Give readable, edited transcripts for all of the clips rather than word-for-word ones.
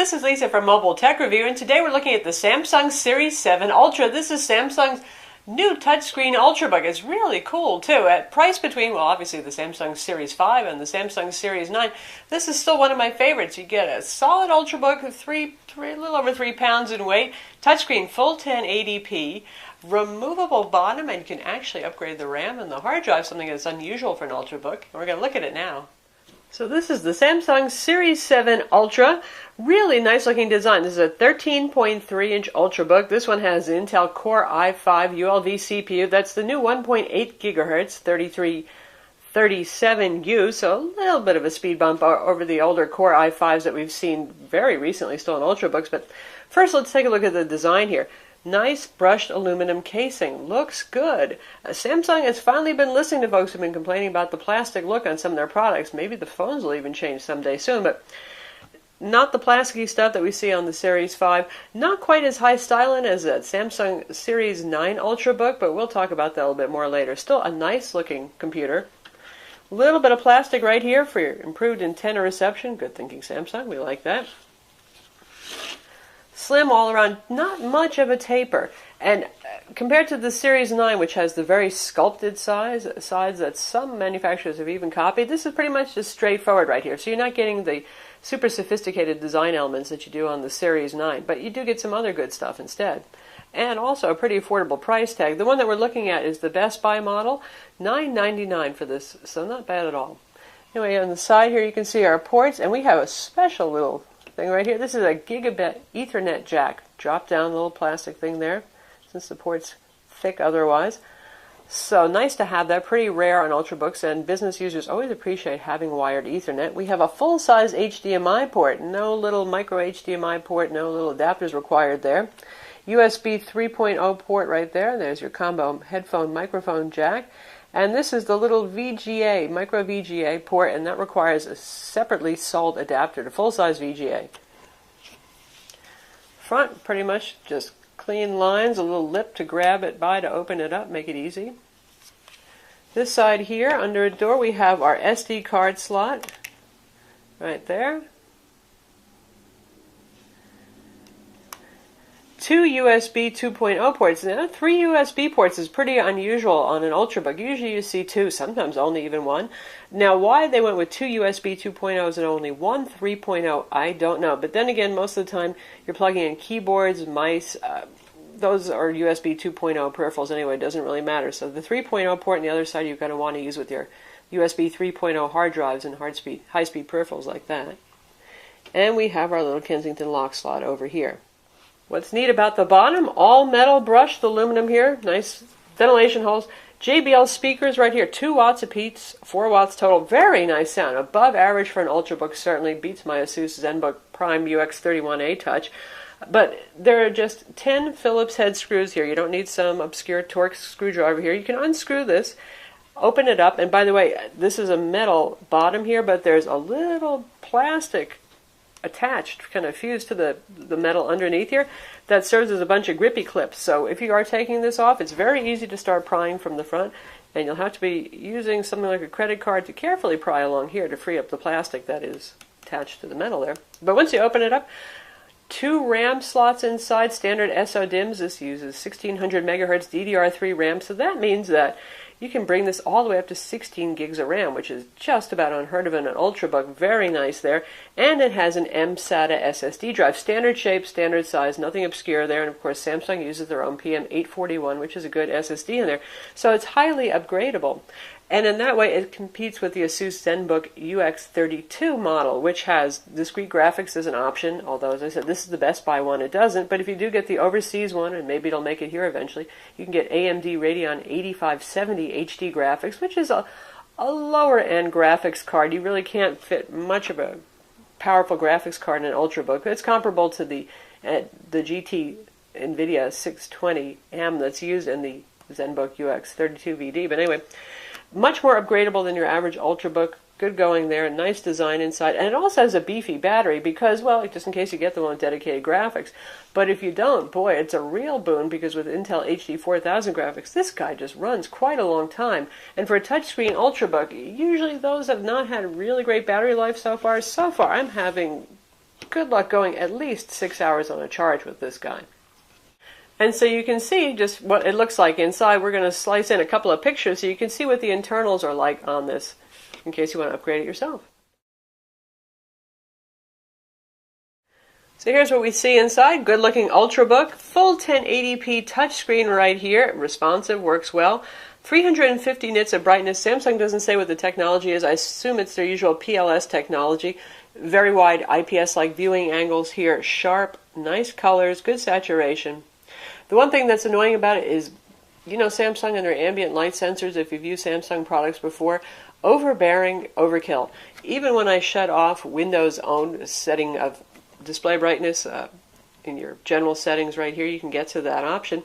This is Lisa from Mobile Tech Review, and today we're looking at the Samsung Series 7 Ultra. This is Samsung's new touchscreen Ultrabook. It's really cool, too. At price between, well, obviously the Samsung Series 5 and the Samsung Series 9, this is still one of my favorites. You get a solid Ultrabook, a little over 3 pounds in weight, touchscreen full 1080p, removable bottom, and you can actually upgrade the RAM and the hard drive, something that's unusual for an Ultrabook. And we're going to look at it now. So this is the Samsung Series 7 Ultra. Really nice looking design. This is a 13.3-inch Ultrabook. This one has the Intel Core i5 ULV CPU. That's the new 1.8 gigahertz 3337U, so a little bit of a speed bump over the older Core i5s that we've seen very recently still in Ultrabooks. But first, let's take a look at the design here. Nice brushed aluminum casing. Looks good. Samsung has finally been listening to folks who've been complaining about the plastic look on some of their products. Maybe the phones will even change someday soon, but not the plasticky stuff that we see on the Series 5. Not quite as high styling as that Samsung Series 9 Ultrabook, but we'll talk about that a little bit more later. Still a nice looking computer. A little bit of plastic right here for your improved antenna reception. Good thinking, Samsung. We like that. Slim all around, not much of a taper. And compared to the Series 9, which has the very sculpted sides that some manufacturers have even copied, this is pretty much just straightforward right here. So you're not getting the super sophisticated design elements that you do on the Series 9, but you do get some other good stuff instead. And also a pretty affordable price tag. The one that we're looking at is the Best Buy model, $9.99 for this, so not bad at all. Anyway, on the side here you can see our ports, and we have a special little thing right here. This is a gigabit Ethernet jack. Drop down little plastic thing there, since the port's thick otherwise. So nice to have that. Pretty rare on Ultrabooks, and business users always appreciate having wired Ethernet. We have a full-size HDMI port. No little micro HDMI port, no little adapters required there. USB 3.0 port right there. There's your combo headphone microphone jack. And this is the little VGA, micro VGA port, and that requires a separately sold adapter to full-size VGA. Front, pretty much just clean lines, a little lip to grab it by to open it up, make it easy. This side here, under a door, we have our SD card slot right there. 2 USB 2.0 ports. Now, 3 USB ports is pretty unusual on an Ultrabook. Usually you see 2, sometimes only even 1. Now, why they went with 2 USB 2.0s and only 1 3.0, I don't know. But then again, most of the time you're plugging in keyboards, mice. Those are USB 2.0 peripherals anyway. It doesn't really matter. So the 3.0 port on the other side you're going to want to use with your USB 3.0 hard drives and high-speed peripherals like that. And we have our little Kensington lock slot over here. What's neat about the bottom, all metal brushed aluminum here, nice ventilation holes. JBL speakers right here, 2 watts apiece, 4 watts total. Very nice sound, above average for an Ultrabook, certainly beats my Asus ZenBook Prime UX31A Touch. But there are just 10 Phillips head screws here. You don't need some obscure Torx screwdriver here. You can unscrew this, open it up, and by the way, this is a metal bottom here, but there's a little plastic attached, kind of fused to the metal underneath here, that serves as a bunch of grippy clips. So if you are taking this off, it's very easy to start prying from the front, and you'll have to be using something like a credit card to carefully pry along here to free up the plastic that is attached to the metal there. But once you open it up, 2 RAM slots inside, standard SODIMMs. This uses 1600 megahertz DDR3 RAM, so that means that you can bring this all the way up to 16 gigs of RAM, which is just about unheard of in an Ultrabook. Very nice there. And it has an mSATA SSD drive. Standard shape, standard size, nothing obscure there. And of course, Samsung uses their own PM841, which is a good SSD in there. So it's highly upgradable. And in that way, it competes with the Asus ZenBook UX32 model, which has discrete graphics as an option. Although, as I said, this is the Best Buy one. It doesn't. But if you do get the overseas one, and maybe it'll make it here eventually, you can get AMD Radeon 8570 HD graphics, which is a lower-end graphics card. You really can't fit much of a powerful graphics card in an Ultrabook. It's comparable to the GT NVIDIA 620M that's used in the ZenBook UX32VD. But anyway, much more upgradable than your average Ultrabook. Good going there, nice design inside, and it also has a beefy battery because, well, just in case you get the one with dedicated graphics. But if you don't, boy, it's a real boon because with Intel HD 4000 graphics, this guy just runs quite a long time. And for a touchscreen Ultrabook, usually those have not had really great battery life so far. So far, I'm having Good luck going at least 6 hours on a charge with this guy. And so you can see just what it looks like inside. We're going to slice in a couple of pictures so you can see what the internals are like on this, in case you want to upgrade it yourself. So here's what we see inside. Good looking Ultrabook, full 1080p touchscreen right here, responsive, works well. 350 nits of brightness. Samsung doesn't say what the technology is. I assume it's their usual PLS technology. Very wide IPS-like viewing angles here, sharp, nice colors, good saturation. The one thing that's annoying about it is, you know, Samsung and their ambient light sensors, if you've used Samsung products before, overbearing, overkill. Even when I shut off Windows' own setting of display brightness in your general settings right here, you can get to that option,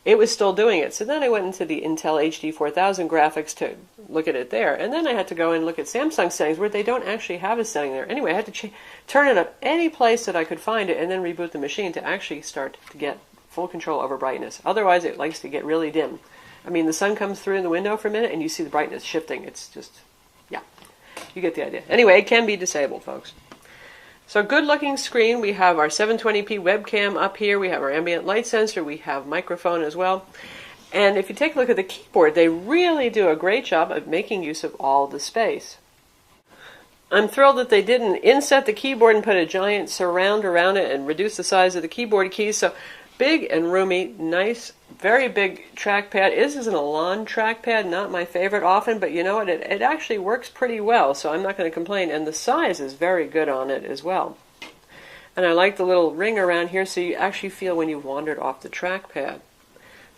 it was still doing it. So then I went into the Intel HD 4000 graphics to look at it there. And then I had to go and look at Samsung settings where they don't actually have a setting there. Anyway, I had to turn it up any place that I could find it and then reboot the machine to actually start to get full control over brightness. Otherwise, it likes to get really dim. I mean, the sun comes through in the window for a minute and you see the brightness shifting. It's just, yeah, you get the idea. Anyway, it can be disabled, folks. So good looking screen. We have our 720p webcam up here. We have our ambient light sensor. We have microphone as well. And if you take a look at the keyboard, they really do a great job of making use of all the space. I'm thrilled that they didn't inset the keyboard and put a giant surround around it and reduce the size of the keyboard keys. So big and roomy, nice, very big trackpad. This is an Elan trackpad, not my favorite often, but you know what? It actually works pretty well, so I'm not going to complain. And the size is very good on it as well. And I like the little ring around here so you actually feel when you've wandered off the trackpad.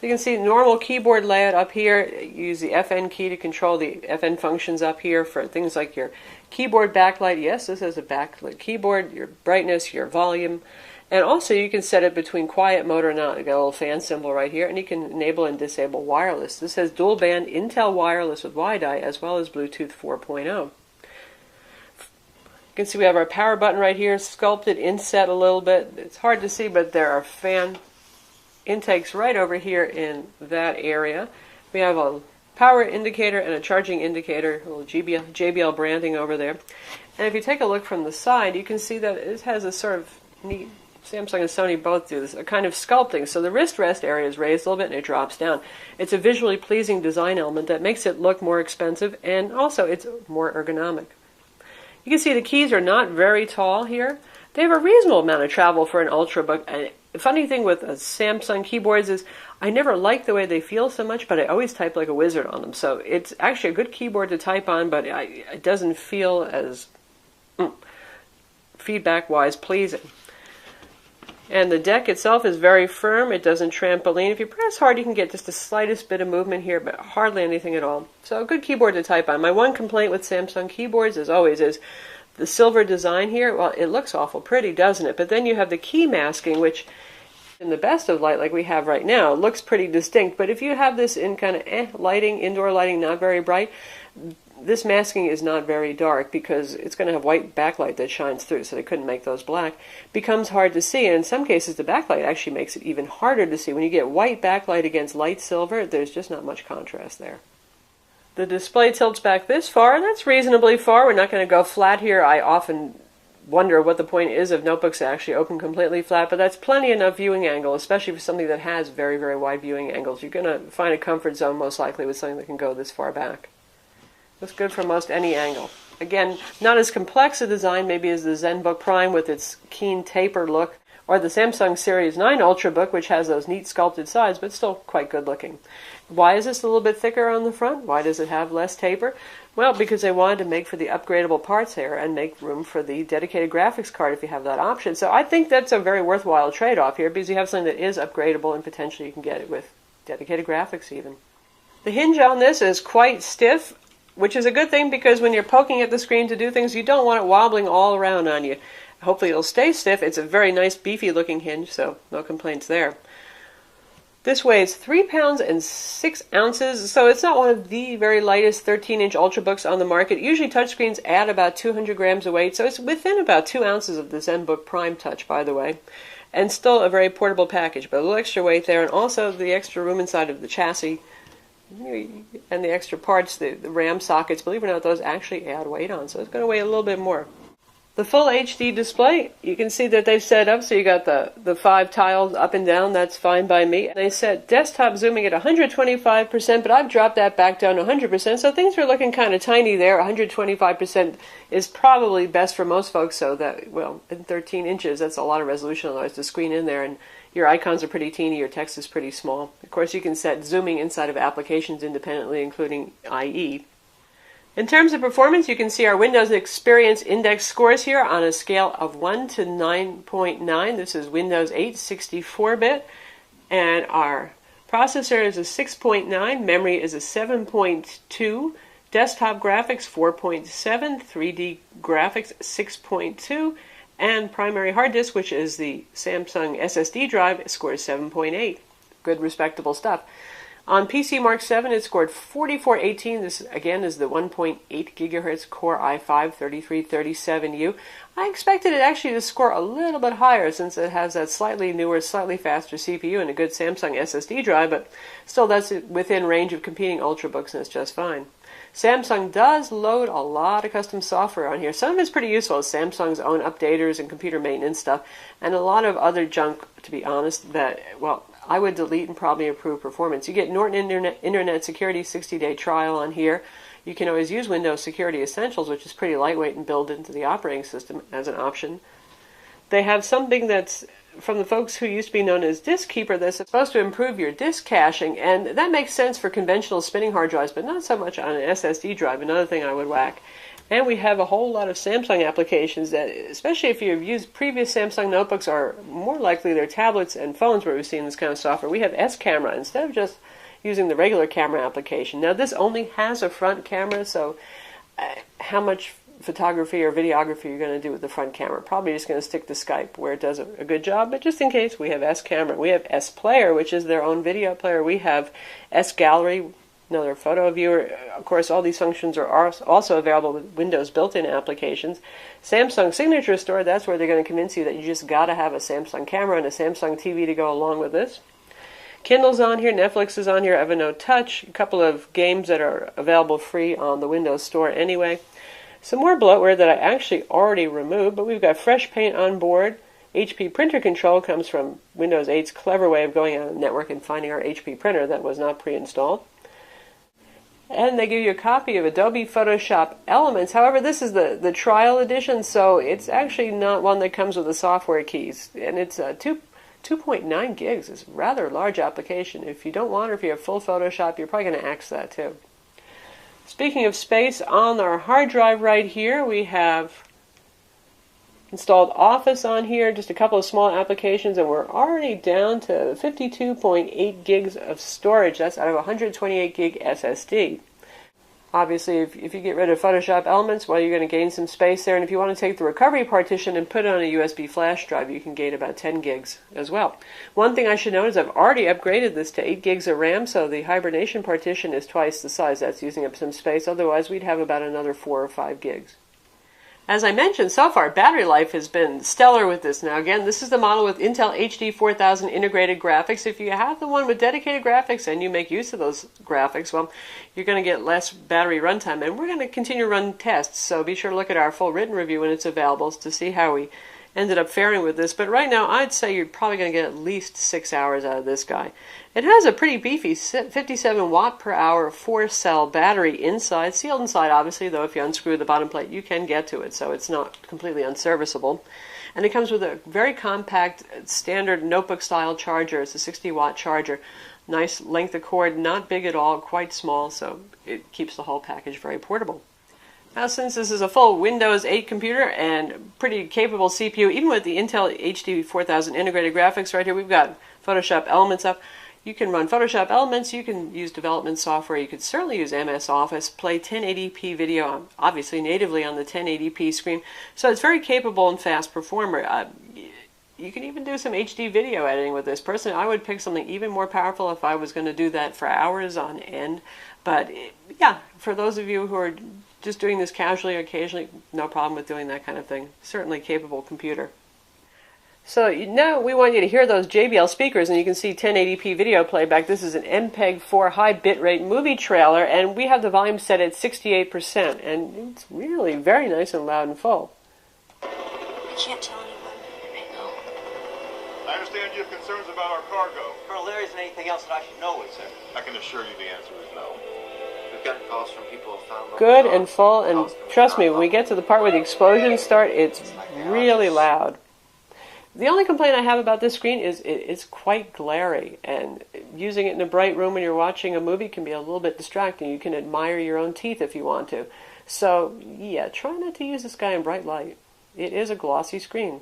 So you can see normal keyboard layout up here. You use the FN key to control the FN functions up here for things like your keyboard backlight. Yes, this is a backlit keyboard, your brightness, your volume. And also you can set it between quiet mode or not. You got a little fan symbol right here, and you can enable and disable wireless. This has dual band Intel wireless with WiDi as well as Bluetooth 4.0. You can see we have our power button right here, sculpted, inset a little bit. It's hard to see, but there are fan intakes right over here in that area. We have a power indicator and a charging indicator, a little JBL branding over there. And if you take a look from the side, you can see that it has a sort of neat, Samsung and Sony both do this, a kind of sculpting. So the wrist rest area is raised a little bit and it drops down. It's a visually pleasing design element that makes it look more expensive, and also it's more ergonomic. You can see the keys are not very tall here. They have a reasonable amount of travel for an Ultrabook. And the funny thing with Samsung keyboards is I never like the way they feel so much, but I always type like a wizard on them. So it's actually a good keyboard to type on, but it doesn't feel as feedback-wise pleasing. And the deck itself is very firm. It doesn't trampoline. If you press hard, you can get just the slightest bit of movement here, but hardly anything at all. So a good keyboard to type on. My one complaint with Samsung keyboards, as always, is the silver design here. Well, it looks awful pretty, doesn't it? But then you have the key masking, which in the best of light, like we have right now, looks pretty distinct. But if you have this in kind of lighting, indoor lighting, not very bright, this masking is not very dark because it's going to have white backlight that shines through, so they couldn't make those black. Becomes hard to see, and in some cases the backlight actually makes it even harder to see. When you get white backlight against light silver, there's just not much contrast there. The display tilts back this far, and that's reasonably far. We're not going to go flat here. I often wonder what the point is of notebooks that actually open completely flat, but that's plenty enough viewing angle, especially for something that has very, very wide viewing angles. You're going to find a comfort zone most likely with something that can go this far back. Looks good from most any angle. Again, not as complex a design maybe as the ZenBook Prime with its keen taper look, or the Samsung Series 9 Ultrabook, which has those neat sculpted sides, but still quite good looking. Why is this a little bit thicker on the front? Why does it have less taper? Well, because they wanted to make for the upgradable parts here and make room for the dedicated graphics card if you have that option. So I think that's a very worthwhile trade-off here, because you have something that is upgradable and potentially you can get it with dedicated graphics even. The hinge on this is quite stiff, which is a good thing because when you're poking at the screen to do things, you don't want it wobbling all around on you. Hopefully it'll stay stiff. It's a very nice beefy looking hinge, so no complaints there. This weighs 3 pounds and 6 ounces, so it's not one of the very lightest 13-inch Ultrabooks on the market. Usually touchscreens add about 200 grams of weight, so it's within about 2 ounces of the ZenBook Prime Touch, by the way. And still a very portable package, but a little extra weight there, and also the extra room inside of the chassis and the extra parts, the RAM sockets, believe it or not, those actually add weight on, so it's going to weigh a little bit more. The full HD display, you can see that they've set up so you got the 5 tiles up and down. That's fine by me. They said desktop zooming at 125%, but I've dropped that back down to 100%, so things are looking kind of tiny there. 125% is probably best for most folks, so that, well, in 13 inches, that's a lot of resolution, otherwise the screen in there, and your icons are pretty teeny, your text is pretty small. Of course, you can set zooming inside of applications independently, including IE. In terms of performance, you can see our Windows Experience Index scores here on a scale of 1 to 9.9. This is Windows 8 64-bit, and our processor is a 6.9, memory is a 7.2, desktop graphics 4.7, 3D graphics 6.2, and primary hard disk, which is the Samsung SSD drive, scores 7.8. Good, respectable stuff. On PC Mark 7, it scored 4418. This, again, is the 1.8 gigahertz Core i5 3337U. I expected it actually to score a little bit higher since it has that slightly newer, slightly faster CPU and a good Samsung SSD drive, but still that's within range of competing Ultrabooks, and it's just fine. Samsung does load a lot of custom software on here. Some of it's pretty useful, Samsung's own updaters and computer maintenance stuff, and a lot of other junk, to be honest, that, well, I would delete and probably improve performance. You get Norton Internet Security 60-day trial on here. You can always use Windows Security Essentials, which is pretty lightweight and built into the operating system as an option. They have something that's from the folks who used to be known as Disk Keeper that's supposed to improve your disk caching, and that makes sense for conventional spinning hard drives, but not so much on an SSD drive, another thing I would whack. And we have a whole lot of Samsung applications that, especially if you've used previous Samsung notebooks, are more likely their tablets and phones where we've seen this kind of software. We have S-Camera instead of just using the regular camera application. Now, this only has a front camera, so how much photography or videography you're going to do with the front camera? Probably just going to stick to Skype, where it does a good job, but just in case, we have S-Camera. We have S-Player, which is their own video player. We have S-Gallery, another photo viewer. Of course, all these functions are also available with Windows built-in applications. Samsung Signature Store, that's where they're going to convince you that you just got to have a Samsung camera and a Samsung TV to go along with this. Kindle's on here, Netflix is on here, Evernote Touch, a couple of games that are available free on the Windows Store anyway. Some more bloatware that I actually already removed, but we've got Fresh Paint on board. HP printer control comes from Windows 8's clever way of going on the network and finding our HP printer that was not pre-installed. And they give you a copy of Adobe Photoshop Elements. However, this is the trial edition, so it's actually not one that comes with the software keys. And it's 2.9 gigs. It's a rather large application. If you don't want it, or if you have full Photoshop, you're probably going to axe that too. Speaking of space, on our hard drive right here, we have installed Office on here, just a couple of small applications, and we're already down to 52.8 gigs of storage. That's out of 128 gig SSD. Obviously, if you get rid of Photoshop Elements, well, you're going to gain some space there, and if you want to take the recovery partition and put it on a USB flash drive, you can gain about 10 gigs as well. One thing I should note is I've already upgraded this to 8 gigs of RAM, so the hibernation partition is twice the size. That's using up some space. Otherwise, we'd have about another 4 or 5 gigs. As I mentioned, so far, battery life has been stellar with this. Now, again, this is the model with Intel HD 4000 integrated graphics. If you have the one with dedicated graphics and you make use of those graphics, well, you're going to get less battery runtime. And we're going to continue to run tests, so be sure to look at our full written review when it's available to see how we ended up faring with this. But right now, I'd say you're probably going to get at least 6 hours out of this guy. It has a pretty beefy 57 watt per hour 4-cell battery inside, sealed inside obviously, though if you unscrew the bottom plate you can get to it, so it's not completely unserviceable. And it comes with a very compact standard notebook style charger. It's a 60 watt charger. Nice length of cord, not big at all, quite small, so it keeps the whole package very portable. Now, since this is a full Windows 8 computer and pretty capable CPU, even with the Intel HD 4000 integrated graphics right here, we've got Photoshop Elements up. You can run Photoshop Elements, you can use development software, you could certainly use MS Office, play 1080p video, obviously natively on the 1080p screen. So it's very capable and fast performer. You can even do some HD video editing with this. Personally, I would pick something even more powerful if I was going to do that for hours on end. But yeah, for those of you who are just doing this casually or occasionally, no problem with doing that kind of thing. Certainly capable computer. So now we want you to hear those JBL speakers, and you can see 1080p video playback. This is an MPEG-4 high bitrate movie trailer, and we have the volume set at 68%, and it's really very nice and loud and full. I can't tell anyone. I know. I understand you have concerns about our cargo. Colonel, there isn't anything else that I should know, is there? I can assure you the answer is no. We've gotten calls from people who found Good and full, and trust me, when we get to the part where the explosions start, it's really loud. The only complaint I have about this screen is it's quite glary, and using it in a bright room when you're watching a movie can be a little bit distracting. You can admire your own teeth if you want to. So, yeah, try not to use this guy in bright light. It is a glossy screen.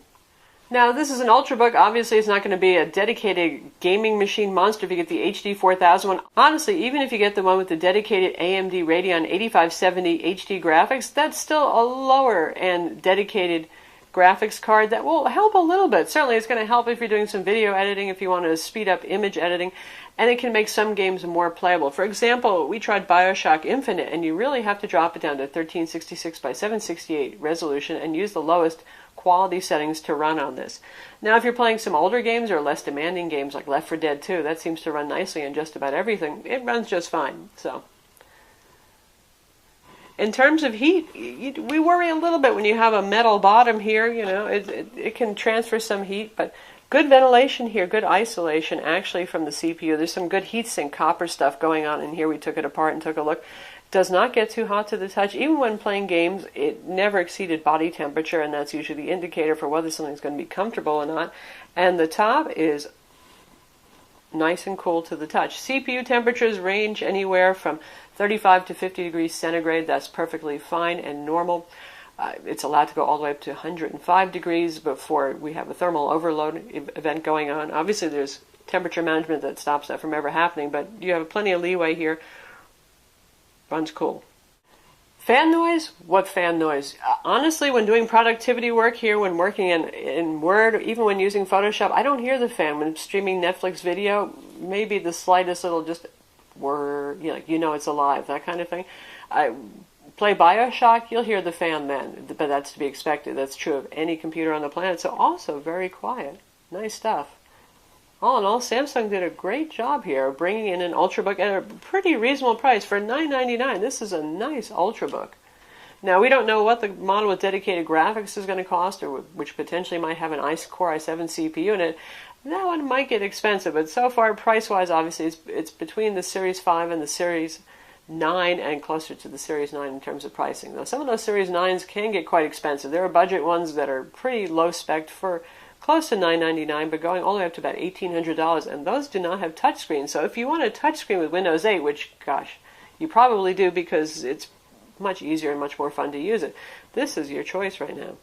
Now, this is an Ultrabook. Obviously, it's not going to be a dedicated gaming machine monster if you get the HD 4000 one. Honestly, even if you get the one with the dedicated AMD Radeon 8570 HD graphics, that's still a lower and dedicated graphics card that will help a little bit. Certainly, it's going to help if you're doing some video editing, if you want to speed up image editing, and it can make some games more playable. For example, we tried BioShock Infinite, and you really have to drop it down to 1366 by 768 resolution and use the lowest quality settings to run on this. Now, if you're playing some older games or less demanding games like Left 4 Dead 2, that seems to run nicely in just about everything. It runs just fine. So, in terms of heat, we worry a little bit when you have a metal bottom here. You know, it can transfer some heat, but good ventilation here, good isolation actually from the CPU. There's some good heatsink copper stuff going on in here. We took it apart and took a look. Does not get too hot to the touch. Even when playing games, it never exceeded body temperature, and that's usually the indicator for whether something's going to be comfortable or not. And the top is nice and cool to the touch. CPU temperatures range anywhere from 35 to 50 degrees centigrade. That's perfectly fine and normal. It's allowed to go all the way up to 105 degrees before we have a thermal overload event going on. Obviously, there's temperature management that stops that from ever happening, but you have plenty of leeway here. Runs cool. Fan noise? What fan noise? Honestly, when doing productivity work here, when working in Word, even when using Photoshop, I don't hear the fan. When streaming Netflix video, maybe the slightest little just whir, you know it's alive, that kind of thing. I play BioShock, you'll hear the fan then, but that's to be expected. That's true of any computer on the planet, so also very quiet. Nice stuff. All in all, Samsung did a great job here bringing in an Ultrabook at a pretty reasonable price. For $999, this is a nice Ultrabook. Now, we don't know what the model with dedicated graphics is going to cost, or which potentially might have an Core i7 CPU in it. That one might get expensive, but so far, price-wise, obviously, it's between the Series 5 and the Series 9 and closer to the Series 9 in terms of pricing. Though some of those Series 9s can get quite expensive. There are budget ones that are pretty low-spec for close to $999, but going all the way up to about $1,800, and those do not have touchscreens. So if you want a touchscreen with Windows 8, which, gosh, you probably do because it's much easier and much more fun to use it, this is your choice right now.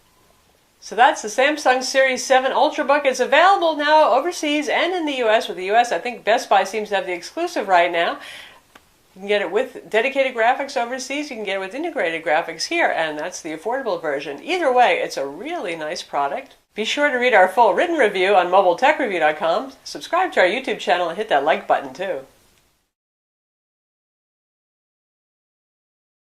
So that's the Samsung Series 7 Ultrabook. It's available now overseas and in the US. With the US, I think Best Buy seems to have the exclusive right now. You can get it with dedicated graphics overseas. You can get it with integrated graphics here, and that's the affordable version. Either way, it's a really nice product. Be sure to read our full written review on mobiletechreview.com. Subscribe to our YouTube channel and hit that like button too.